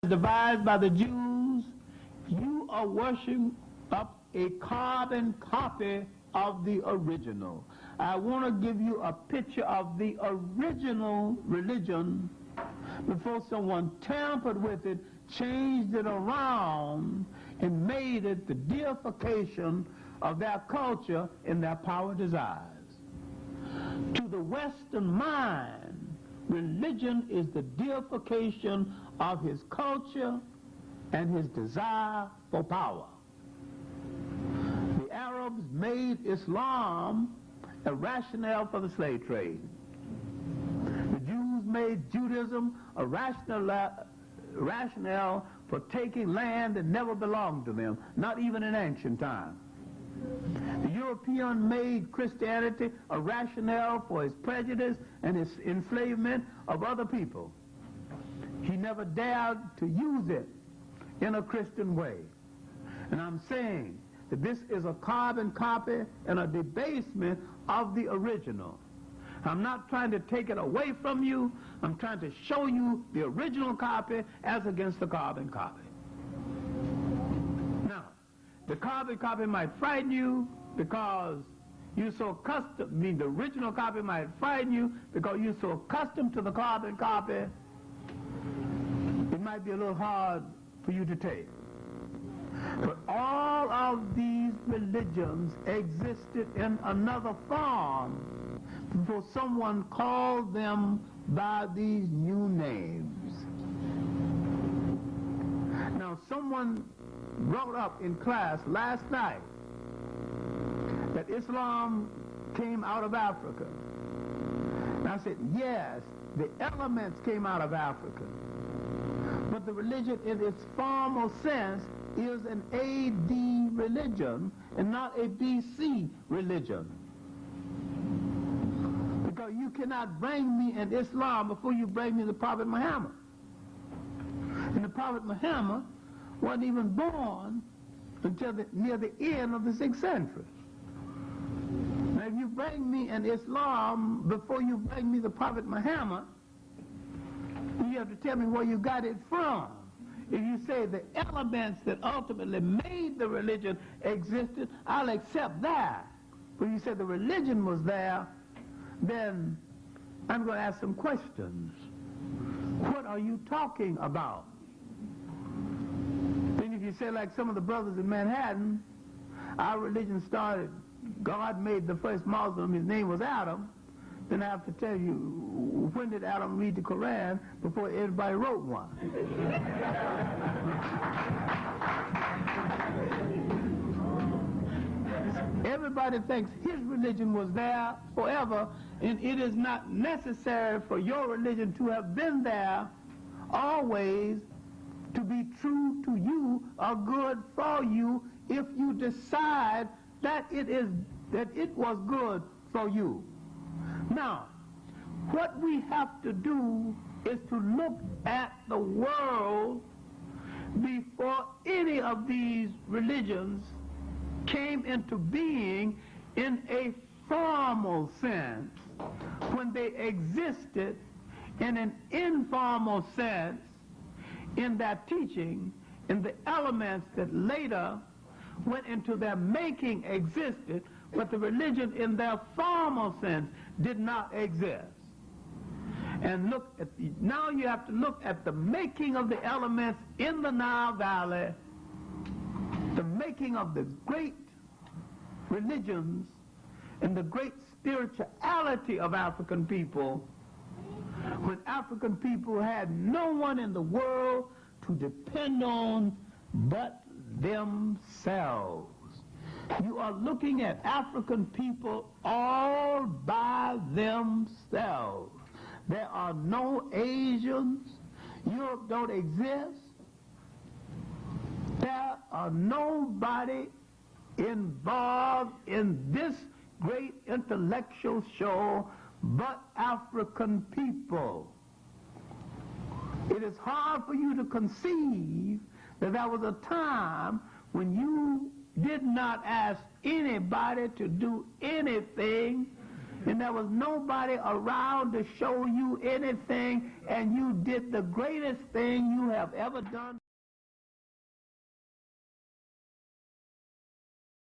devised by the Jews, you are worshiping up a carbon copy of the original. I want to give you a picture of the original religion before someone tampered with it, changed it around, and made it the deification of their culture and their power desires. To the Western mind, religion is the deification of his culture and his desire for power. The Arabs made Islam a rationale for the slave trade. The Jews made Judaism a rationale for taking land that never belonged to them, not even in ancient times. The European made Christianity a rationale for his prejudice and his enslavement of other people. He never dared to use it in a Christian way. And I'm saying that this is a carbon copy and a debasement of the original. I'm not trying to take it away from you. I'm trying to show you the original copy as against the carbon copy. Now, the carbon copy might frighten you because you're so accustomed, the original copy might frighten you because you're so accustomed to the carbon copy, it might be a little hard for you to take. But all of these religions existed in another form before someone called them by these new names. Now, someone brought up in class last night that Islam came out of Africa. And I said, yes, the elements came out of Africa. But the religion in its formal sense is an AD religion and not a BC religion. Because you cannot bring me an Islam before you bring me the Prophet Muhammad. And the Prophet Muhammad wasn't even born until near the end of the 6th century. Now if you bring me an Islam before you bring me the Prophet Muhammad, you have to tell me where you got it from. If you say the elements that ultimately made the religion existed, I'll accept that. But you said the religion was there, then I'm going to ask some questions. What are you talking about? Then if you say like some of the brothers in Manhattan, our religion started, God made the first Muslim, his name was Adam, then I have to tell you, when did Adam read the Quran before everybody wrote one? Everybody thinks his religion was there forever, and it is not necessary for your religion to have been there always to be true to you or good for you if you decide that it was good for you. Now, what we have to do is to look at the world before any of these religions came into being in a formal sense, when they existed in an informal sense in their teaching, in the elements that later went into their making existed, but the religion in their formal sense did not exist. And look at now you have to look at the making of the elements in the Nile Valley, the making of the great religions and the great spirituality of African people, when African people had no one in the world to depend on but themselves. You are looking at African people all by themselves. There are no Asians. Europe don't exist. There are nobody involved in this great intellectual show but African people. It is hard for you to conceive that there was a time when you did not ask anybody to do anything and there was nobody around to show you anything, and you did the greatest thing you have ever done.